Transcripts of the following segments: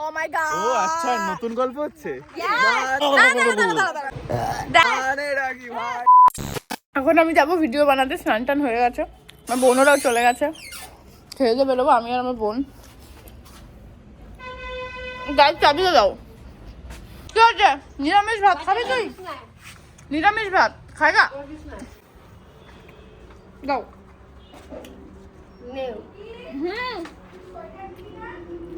ও মাই god, ও আচ্ছা নতুন গল্প হচ্ছে। এখন আমি যাবো ভিডিও বানাতে, স্নান টান হয়ে গেছে, আমার বোনরাও চলে গেছে, খেয়ে দিয়ে বেরোবো আমি আর আমার বোন। গাড়ির চাবিটা দাও। কি হচ্ছে? নিরামিষ ভাত খাবি তুই? নিরামিষ ভাত খাইগা? দাও। হুম,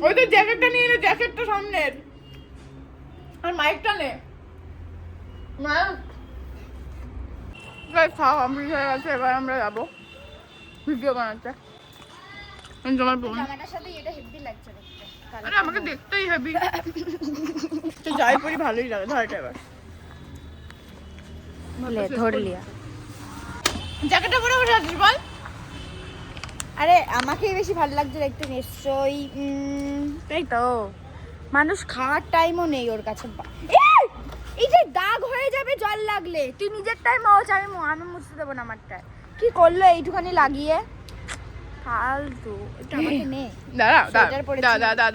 ওই তো জ্যাকেটটা নিয়ে এলে, জ্যাকেটটা সামনের, আর মাইকটা নে। মাইক খাও, আমি হয়ে গেছে, এবার আমরা যাবো ভিডিও বানাতে। তোমার বোন আরে আমাকে দেখতেই হেবি, যাই পরি ভালোই লাগে। ধর এটা এবার ধর লিয়া। জ্যাকেটটা পরে বসে আছিস বল? আরে আমাকেই বেশি ভালো লাগছে দেখতে নিশ্চয়ই। এই তো মানুষ খাওয়ার টাইমও নেই ওর কাছে। এই যে দাগ হয়ে যাবে জল লাগলে, তুই নিজের টাইম মোছ, আমি মুছতে দেবো না আমারটা। কি করলো এইটুখানি লাগিয়ে? ফালতু। এটা আমাকে নে। দাঁড়া সোয়েটার পরেছি।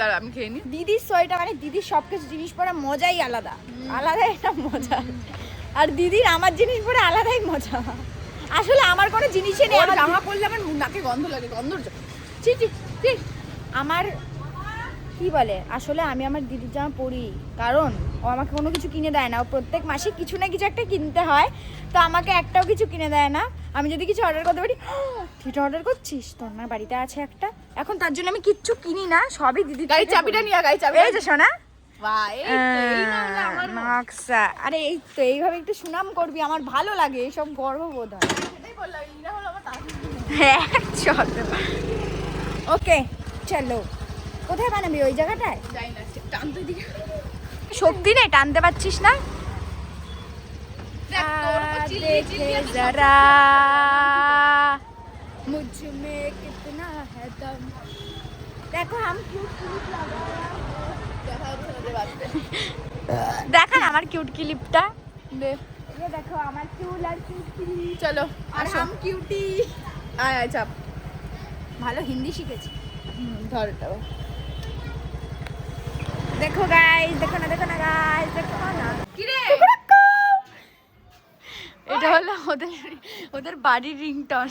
দাঁড়া আমি খেয়ে নি। দিদির সোয়েটার মানে দিদির সব কিছু জিনিস পরে মজাই আলাদা, আলাদা একটা মজা। আর দিদির আমার জিনিস পরে আলাদাই মজা। আসলে আমার কোনো জিনিসই নেই, আমার জামা পরলে আমার নাকে গন্ধ লাগে, গন্ধ। আমার কি বলে, আসলে আমি আমার দিদির জামা পরি, কারণ ও আমাকে কোনো কিছু কিনে দেয় না। ও প্রত্যেক মাসে কিছু না কিছু একটা কিনতে হয়, তো আমাকে একটাও কিছু কিনে দেয় না। আমি যদি কিছু অর্ডার করতে পারি, তুই এটা অর্ডার করছিস, তোর না বাড়িতে আছে একটা, এখন তার জন্য আমি কিচ্ছু কিনি না, সবই দিদি। গাড়ির চাবিটা নিয়ে, গাড়ির চাবি। এই যে শোনা, আমার নকশা। আরে এই তো এইভাবে একটু সুনাম করবি, আমার ভালো লাগে, এইসব গর্ববোধ হয়। হ্যাঁ চল, ওকে চলো। কোথায় বানাবি? ওই জায়গাটায়? শক্তি নেই, টানতে পারছিস না। দেখে যারা মুঝ মে কিতনা है दम, দেখো हम क्यूट क्लिप लगाया। দেখা না আমার কিউট ক্লিপটা, ये देखो আমার চুল আর কিউট ক্লিপ। চলো আর हम কিউটি। আয় আয় চাপ। ভালো হিন্দি শিখেছি। ধর এটা। দেখো গাইস, দেখো না গাইস, দেখো না। কি রে? এটা হলো ওদের বাড়ির রিংটন।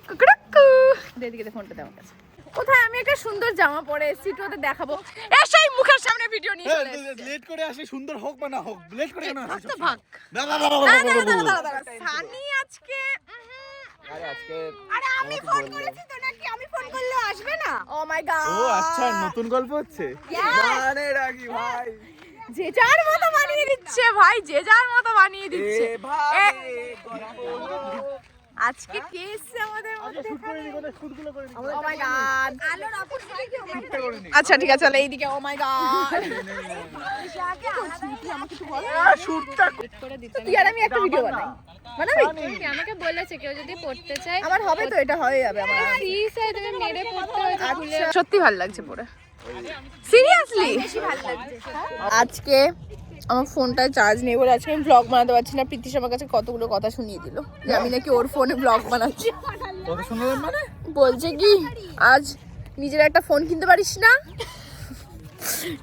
কুকুরকু। দিদিকে ফোনটা দাও আমার কাছে। কোথায় আমি একটা সুন্দর জামা পরে এসেছি, একটু ওদের দেখাবো। এই মুখের সামনে ভিডিও নিয়ে চলে এসেছে। লেট করে আসি, সুন্দর হোক বা না হোক, লেট করে কেন আসিস? ভাগ। দাঁড়া সানি আজকে আরে আজকে আরে আমি ফোন করেছি তো, নাকি আমি ফোন করলে আসবে না? ও মাই গড, ও আচ্ছা নতুন গল্প হচ্ছে। মানে রাখি ভাই, যে যার মতো বানিয়ে দিচ্ছে ভাই, যে যার মতো বানিয়ে দিচ্ছে। আজকে কে এসেছে আমাদের মধ্যে? ও মাই গড। আলোর অপর সাইডে আচ্ছা ঠিক আছে, চলো এইদিকে। ও মাই গড, তুই আর আমি একটা ভিডিও বানাই, বানাবি? আমাকে বলেছে কেউ যদি পড়তে চায় আমার হবে তো, এটা হয়ে যাবে আমার। প্লিজ তুমি মেরে পড়তে হয়তো ভুলে সত্যি ভালো লাগছে পরে, সিরিয়াসলি ভালো লাগছে। আজকে আমার ফোনটায় চার্জ নেই বলে আজকে আমি ব্লগ বানাতে পারছি না। প্রীতিশ আমার কাছে কতগুলো কথা শুনিয়ে দিল যে আমি নাকি ওর ফোনে ব্লগ বানাচ্ছি। কথা শুনলাম মানে বলছে কি আজ নিজের একটা ফোন কিনতে পারিস না,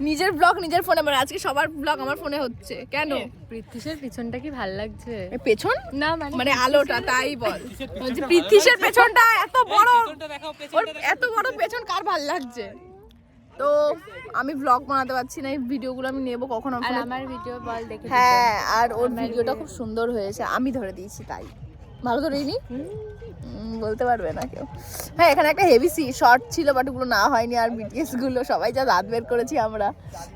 নিজের ব্লগ নিজের ফোনে বানা। আজকে সবার ব্লগ আমার ফোনে হচ্ছে কেন? প্রীতিশের পিছনটা কি ভাল লাগছে? পেছন না মানে আলোটা, তাই বল। বলছে প্রীতিশের পেছনটা এত বড়, ওর এত বড় পেছন কার ভাল লাগছে? তো আমি ব্লগ বানাতে পারছি না, এই ভিডিওগুলো আমি নেবো কখন? আর আমার ভিডিও বল দেখে। হ্যাঁ, আর ওর ভিডিওটা খুব সুন্দর হয়েছে, আমি ধরে দিয়েছি, তাই ভালো ধরেইনি, বলতে পারবে না কেউ। হ্যাঁ, এখানে একটা হেভি শর্ট ছিল, বাট ওগুলো না হয়নি। আর বিটিএস গুলো সবাই যা দাঁত বের করেছি আমরা,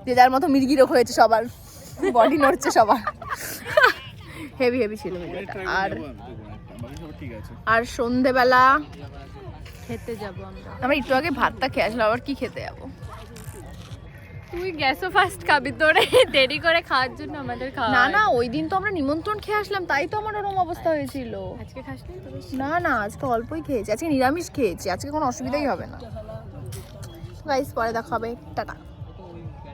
যে যার মতো মির্গি রোগ হয়েছে সবার, বডি নড়ছে সবার। হেভি ছিল ভিডিওটা। আর সন্ধেবেলা খেতে যাবো আমরা। আমরা একটু আগে ভাতটা খেয়ে আসলাম, আবার কি খেতে যাবো? তুই গ্যাসও ফার্স্ট খাবি, তোরে দেরি করে খাওয়ার জন্য আমাদের খাওয়া। না ওই দিন তো আমরা নিমন্ত্রণ খেয়ে আসলাম, তাই তো আমার ওরকম অবস্থা হয়েছিল। আজকে খাসনি তো বেশি? না আজকে অল্পই খেয়েছি, আজকে নিরামিষ খেয়েছি, আজকে কোনো অসুবিধাই হবে না। গাইস পরে দেখা হবে, টাটা।